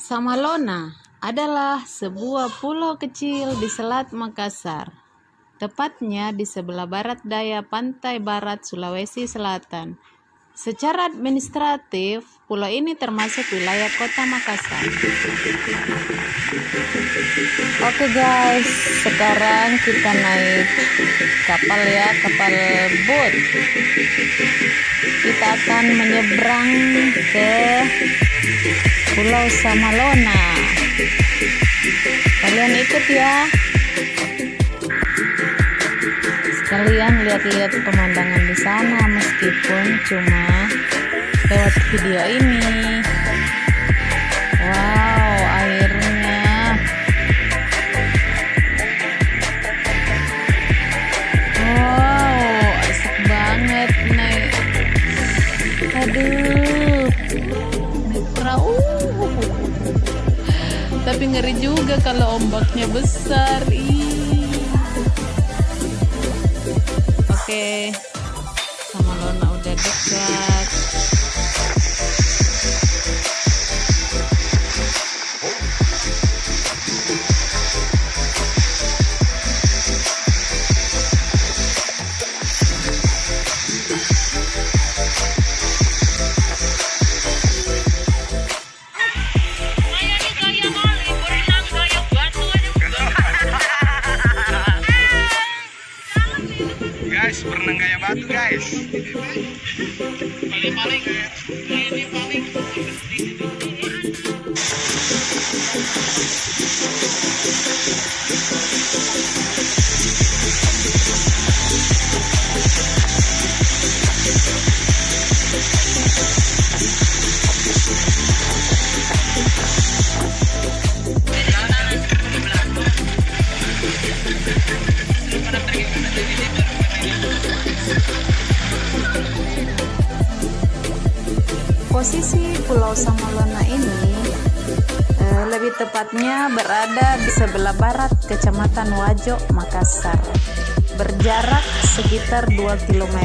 Samalona adalah sebuah pulau kecil di Selat Makassar, tepatnya di sebelah barat daya pantai barat Sulawesi Selatan. Secara administratif, pulau ini termasuk wilayah Kota Makassar. Oke guys, sekarang kita naik kapal ya, kapal boat. Kita akan menyeberang ke Pulau Samalona. Kalian ikut ya. Sekalian lihat-lihat pemandangan di sana meskipun cuma lewat video ini. Wow, airnya. Wow, asik banget naik. Aduh, naik perahu. Tapi ngeri juga kalau ombaknya besar. Oke, Samalona udah dekat. Guys, berenang kayak batu guys. Paling ini paling. Posisi Pulau Samalona ini lebih tepatnya berada di sebelah barat Kecamatan Wajo, Makassar. Berjarak sekitar 2 km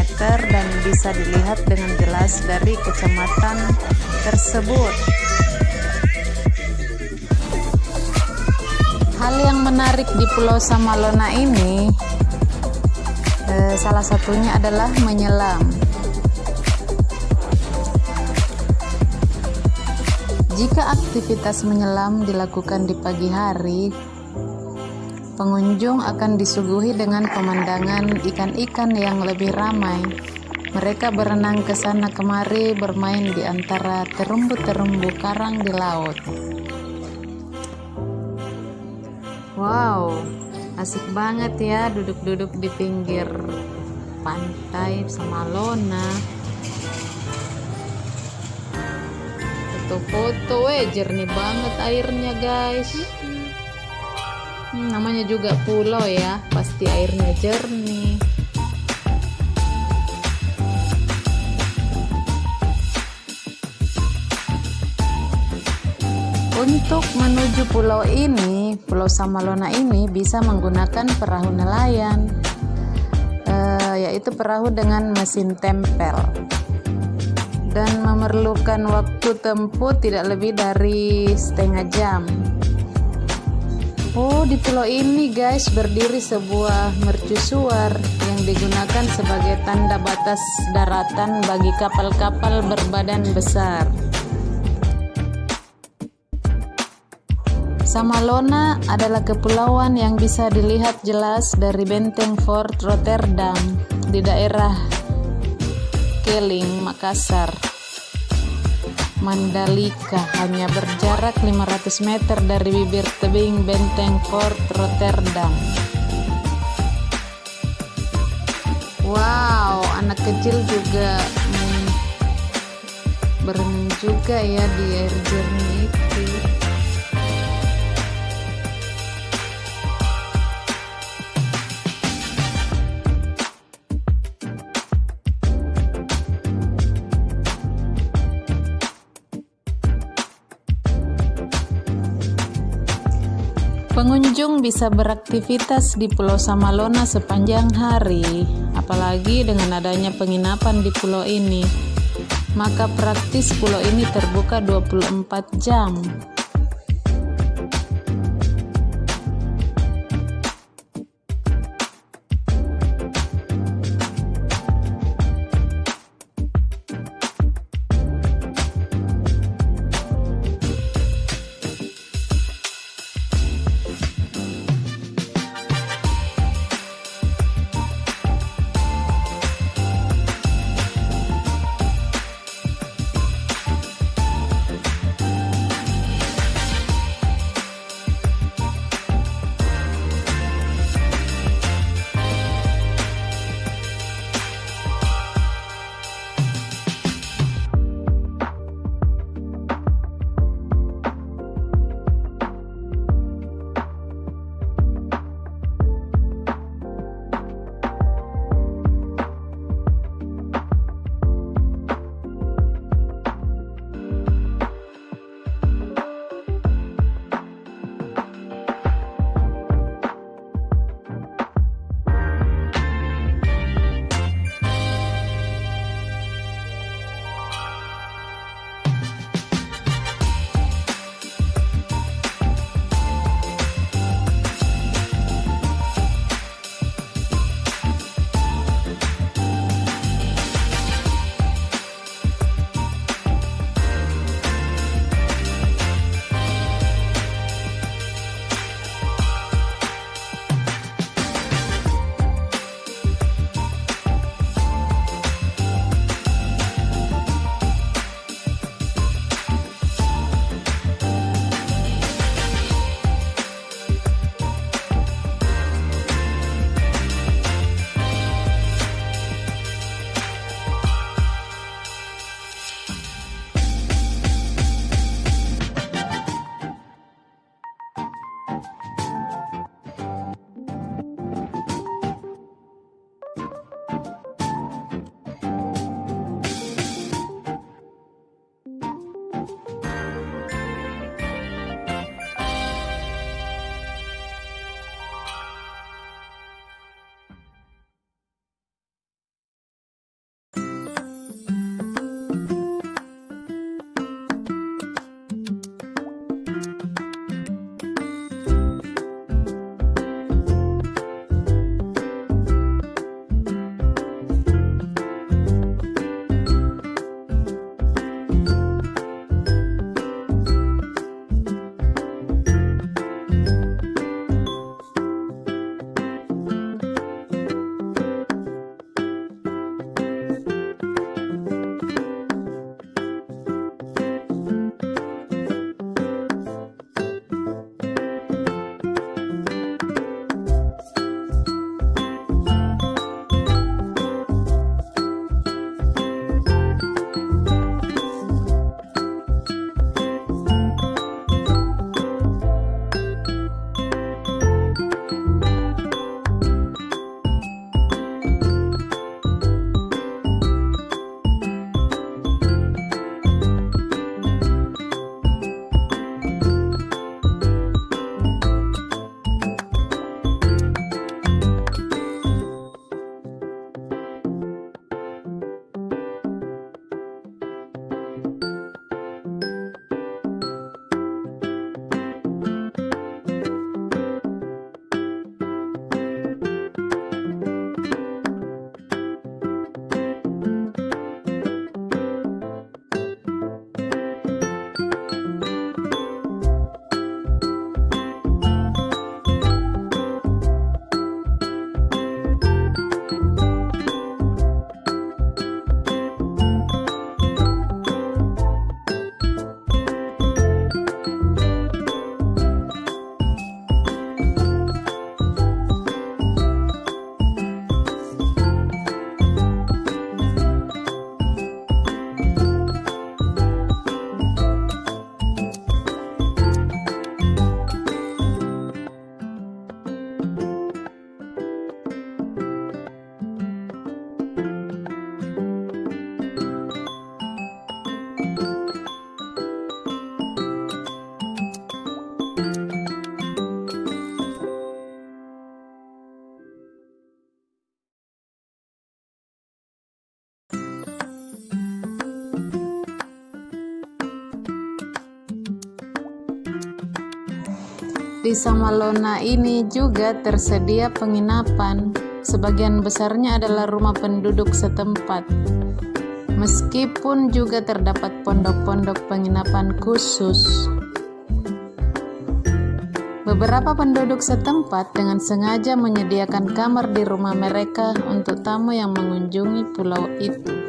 dan bisa dilihat dengan jelas dari kecamatan tersebut. Hal yang menarik di Pulau Samalona ini salah satunya adalah menyelam. Jika aktivitas menyelam dilakukan di pagi hari, pengunjung akan disuguhi dengan pemandangan ikan-ikan yang lebih ramai. Mereka berenang ke sana kemari, bermain di antara terumbu-terumbu karang di laut. Wow, asik banget ya duduk-duduk di pinggir pantai Samalona. Foto jernih banget airnya guys. Namanya juga pulau ya, pasti airnya jernih. Untuk menuju pulau ini, Pulau Samalona ini bisa menggunakan perahu nelayan, yaitu perahu dengan mesin tempel, dan memerlukan waktu tempuh tidak lebih dari setengah jam. Oh, di pulau ini guys berdiri sebuah mercusuar yang digunakan sebagai tanda batas daratan bagi kapal-kapal berbadan besar. Samalona adalah kepulauan yang bisa dilihat jelas dari benteng Fort Rotterdam di daerah Keling, Makassar. Mandalika hanya berjarak 500 meter dari bibir tebing benteng Fort Rotterdam. Wow, anak kecil juga berenang juga ya di air jernih itu. Pengunjung bisa beraktivitas di Pulau Samalona sepanjang hari, apalagi dengan adanya penginapan di pulau ini. Maka praktis pulau ini terbuka 24 jam. Di Samalona ini juga tersedia penginapan. Sebagian besarnya adalah rumah penduduk setempat. Meskipun juga terdapat pondok-pondok penginapan khusus. Beberapa penduduk setempat dengan sengaja menyediakan kamar di rumah mereka untuk tamu yang mengunjungi pulau itu.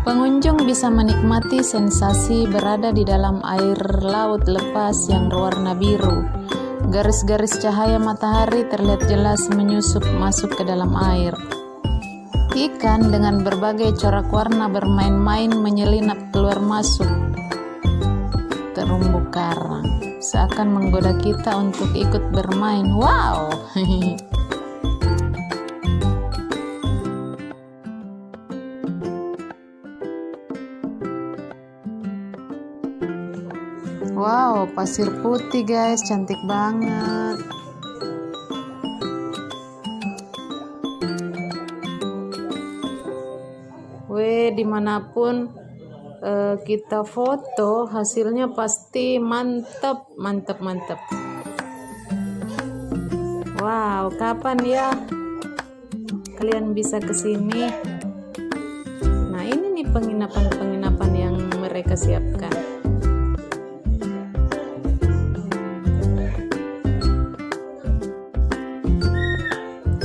Pengunjung bisa menikmati sensasi berada di dalam air laut lepas yang berwarna biru. Garis-garis cahaya matahari terlihat jelas menyusup masuk ke dalam air. Ikan dengan berbagai corak warna bermain-main menyelinap keluar masuk terumbu karang, seakan menggoda kita untuk ikut bermain. Wow! Wow, pasir putih guys, cantik banget. Dimanapun kita foto, hasilnya pasti mantap. Wow, kapan ya kalian bisa kesini? Nah, ini nih penginapan yang mereka siapkan.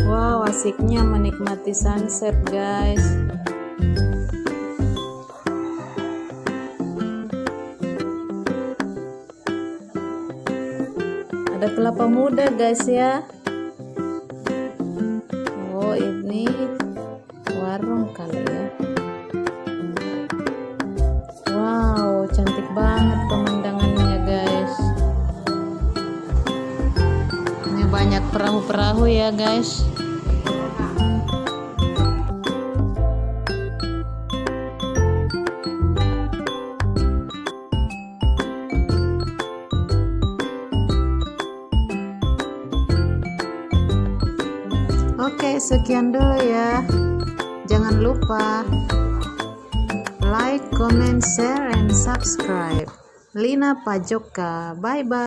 Wow, asiknya menikmati sunset guys. Ada kelapa muda guys ya. Oh, ini warung kali ya. Wow, cantik banget pemandangannya guys. Ini banyak perahu-perahu ya guys. Oke, sekian dulu ya. Jangan lupa like, comment, share, and subscribe. Lina Pajoka. Bye-bye.